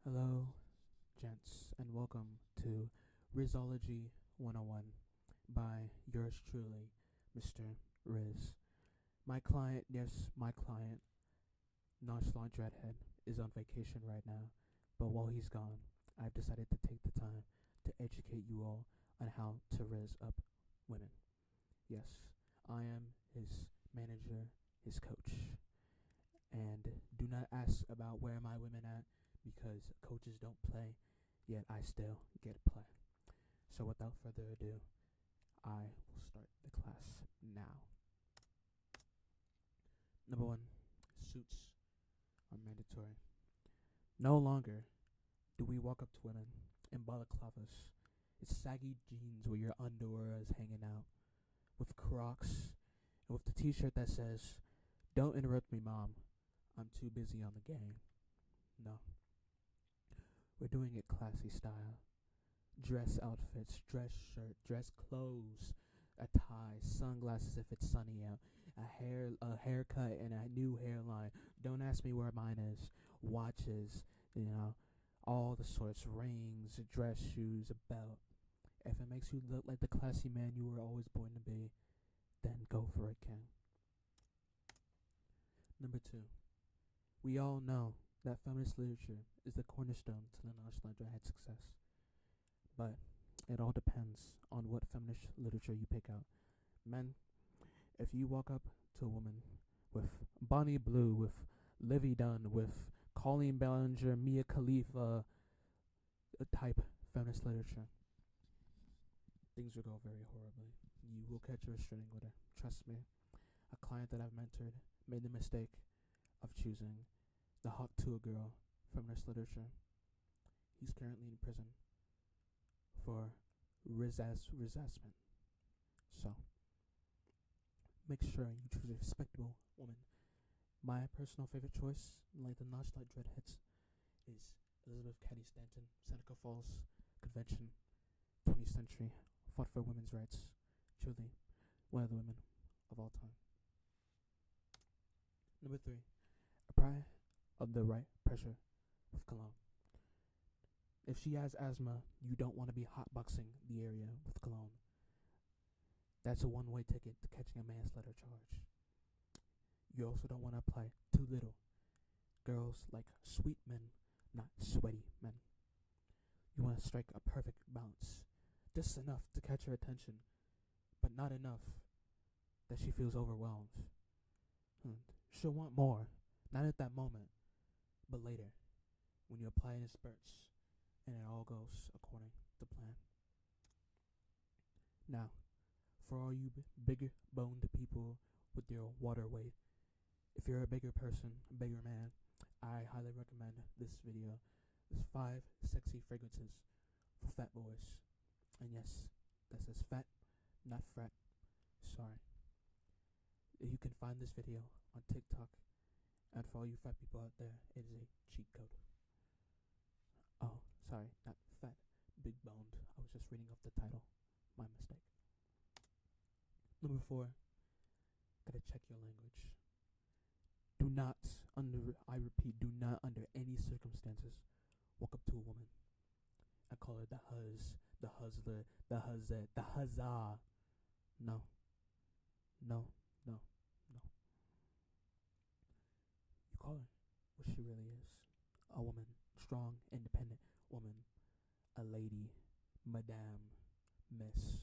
Hello, gents, and welcome to Rizzology 101 by yours truly, Mr. Riz. My client, yes, my client, Nonchalant Dreadhead, is on vacation right now, but while he's gone, I've decided to take the time to educate you all on how to riz up women. Yes, I am his manager, his coach, and do not ask about where my women at because coaches don't play, yet I still get play. So without further ado, I will start the class now. Number one, suits are mandatory. No longer do we walk up to women in balaclavas. It's saggy jeans where your underwear is hanging out, with Crocs, and with the t-shirt that says, "Don't interrupt me, mom. I'm too busy on the game." No, we're doing it classy style. Dress outfits, dress shirt, dress clothes, a tie, sunglasses if it's sunny out, a haircut, and a new hairline. Don't ask me where mine is. Watches, all the sorts, rings, dress shoes, a belt. If it makes you look like the classy man you were always born to be, then go for it, King. Number two, we all know that feminist literature is the cornerstone to the Nonchalant Dreadhead success. But it all depends on what feminist literature you pick out. Men, if you walk up to a woman with Bonnie Blue, with Livy Dunn, with Colleen Ballinger, Mia Khalifa type feminist literature, things will go very horribly. You will catch a restraining order. Trust me. A client that I've mentored made the mistake of choosing the Hawk Tuah Girl feminist literature. He's currently in prison for resentment. So, make sure you choose a respectable woman. My personal favorite choice, like the Nonchalant Dreadheads, is Elizabeth Cady Stanton, Seneca Falls Convention, 20th century, fought for women's rights. Truly, one of the women of all time. Number three, apply of the right pressure with cologne. If she has asthma, you don't want to be hotboxing the area with cologne. That's a one-way ticket to catching a manslaughter charge. You also don't want to apply too little. Girls like sweet men, not sweaty men. You want to strike a perfect balance. Just enough to catch her attention, but not enough that she feels overwhelmed. She'll want more, not at that moment, but later, when you apply it in spurts, and it all goes according to plan. Now, for all you bigger boned people with your water weight, if you're a bigger person, a bigger man, I highly recommend this video. There's 5 sexy fragrances for fat boys. And yes, that says fat, not frat. Sorry. You can find this video on TikTok, and for all you fat people out there, it is a cheat code. Oh, sorry, not fat, big boned. I was just reading off the title. My mistake. Number 4, gotta check your language. Do not, I repeat, do not under any circumstances walk up to a woman and call her the huz, the huzler, the huzzet, the huzzah. No, no, no, no. You call her what she really is. A woman, strong, independent woman, a lady, madame, miss.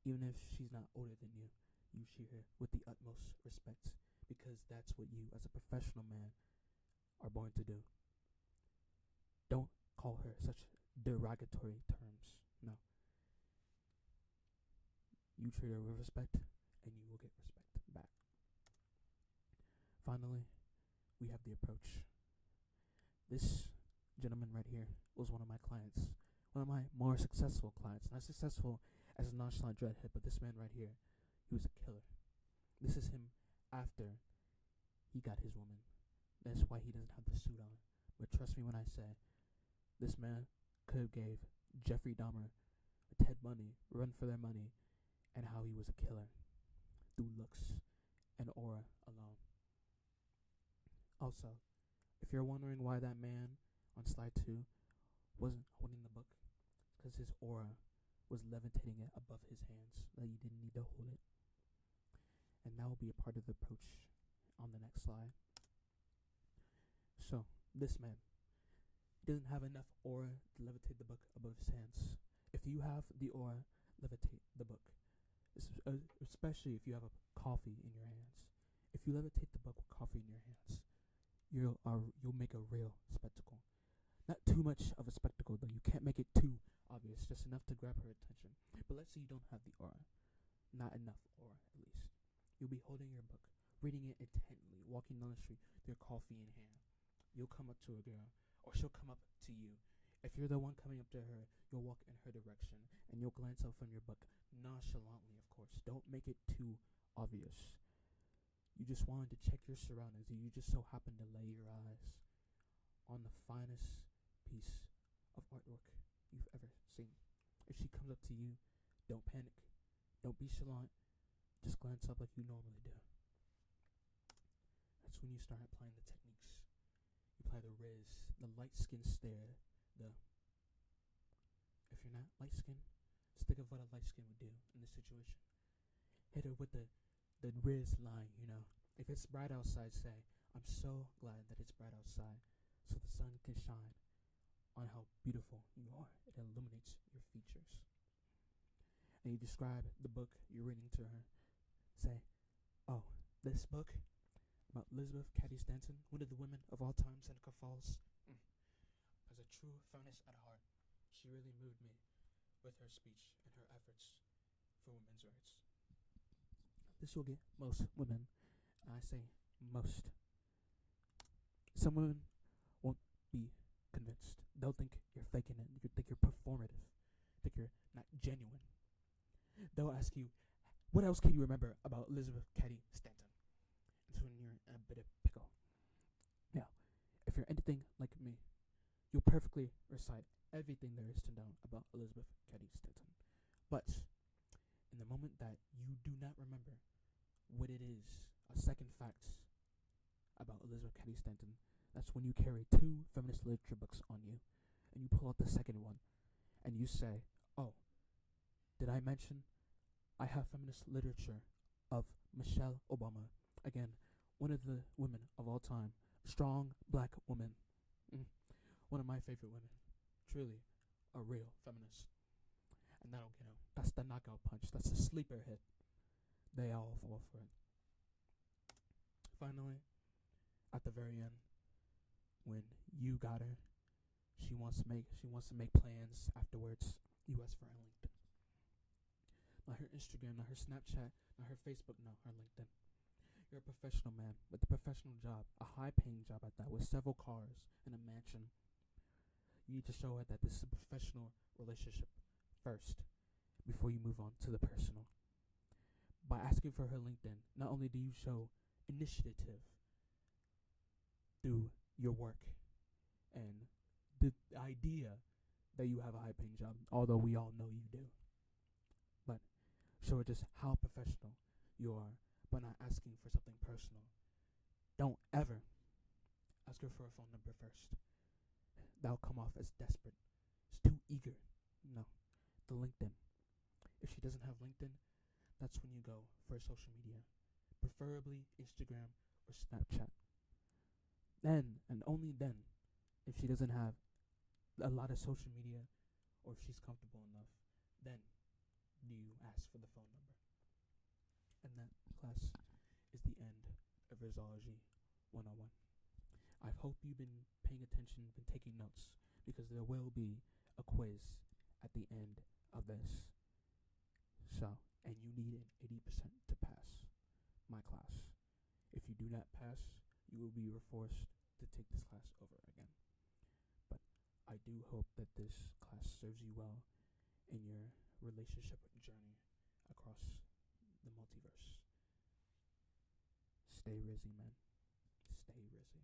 Even if she's not older than you, you treat her with the utmost respect because that's what you, as a professional man, are born to do. Don't call her such derogatory terms. No. You treat her with respect, and you will get respect back. Finally, we have the approach. This gentleman right here was one of my clients, one of my more successful clients. Not successful as a Nonchalant Dreadhead, but this man right here, he was a killer. This is him after he got his woman. That's why he doesn't have the suit on. But trust me when I say, this man could have gave Jeffrey Dahmer, Ted Bundy, run for their money, and how he was a killer through looks and aura alone. Also, if you're wondering why that man on slide 2 wasn't holding the book because his aura was levitating it above his hands, that you didn't need to hold it. And that will be a part of the approach on the next slide. So, this man doesn't have enough aura to levitate the book above his hands. If you have the aura, levitate the book. Especially if you have a coffee in your hands. If you levitate the book with coffee in your hands, you'll make a real spectacle. Not too much of a spectacle, though. You can't make it too obvious, just enough to grab her attention. But let's say you don't have the aura. Not enough aura, at least. You'll be holding your book, reading it intently, walking down the street with your coffee in hand. You'll come up to a girl, or she'll come up to you. If you're the one coming up to her, you'll walk in her direction, and you'll glance up from your book, nonchalantly, of course. Don't make it too obvious. You just wanted to check your surroundings, and you just so happen to lay your eyes on the finest piece of artwork you've ever seen. If she comes up to you, don't panic. Don't be chalant. Just glance up like you normally do. That's when you start applying the techniques. You apply the Riz, the light skin stare, if you're not light skinned, just think of what a light skin would do in this situation. Hit her with the Riz line, If it's bright outside, say, I'm so glad that it's bright outside, so the sun can shine on how beautiful you are. It illuminates your features. And you describe the book you're reading to her. Say, oh, this book about Elizabeth Cady Stanton, one of the women of all time, Seneca Falls. As a true feminist at heart, she really moved me with her speech and her efforts for women's rights. This will get most women, and I say most. Some women won't be convinced. They'll think you're faking it. They'll think you're performative. Think you're not genuine. They'll ask you, what else can you remember about Elizabeth Cady Stanton? That's when you're in a bit of pickle. Now, if you're anything like me, you'll perfectly recite everything there is to know about Elizabeth Cady Stanton. But in the moment that you do not remember what it is, a second fact about Elizabeth Cady Stanton, that's when you carry 2 feminist literature books on you, and you pull out the second one, and you say, oh, did I mention I have feminist literature of Michelle Obama? Again, one of the women of all time, strong black woman, one of my favorite women, truly a real feminist. And that'll get them. That's the knockout punch. That's the sleeper hit. They all fall for it. Finally, at the very end, when you got her, she wants to make plans afterwards. You ask for her LinkedIn. Not her Instagram, not her Snapchat, not her Facebook, no, her LinkedIn. You're a professional man with a professional job, a high-paying job at that, with several cars and a mansion. You need to show her that this is a professional relationship first, before you move on to the personal. By asking for her LinkedIn, not only do you show initiative through your work and the idea that you have a high-paying job, although we all know you do, but show her just how professional you are by not asking for something personal. Don't ever ask her for a phone number first. That'll come off as desperate. It's too eager. No. The LinkedIn. If she doesn't have LinkedIn, that's when you go for social media. Preferably Instagram or Snapchat. Then, and only then, if she doesn't have a lot of social media, or if she's comfortable enough, then do you ask for the phone number. And that, class, is the end of Rizzology 101. I hope you've been paying attention, been taking notes, because there will be a quiz at the end of this. So, and you need an 80% to pass my class. If you do not pass, you will be forced to take this class over again. But I do hope that this class serves you well in your relationship journey across the multiverse. Stay Rizzy, man. Stay Rizzy.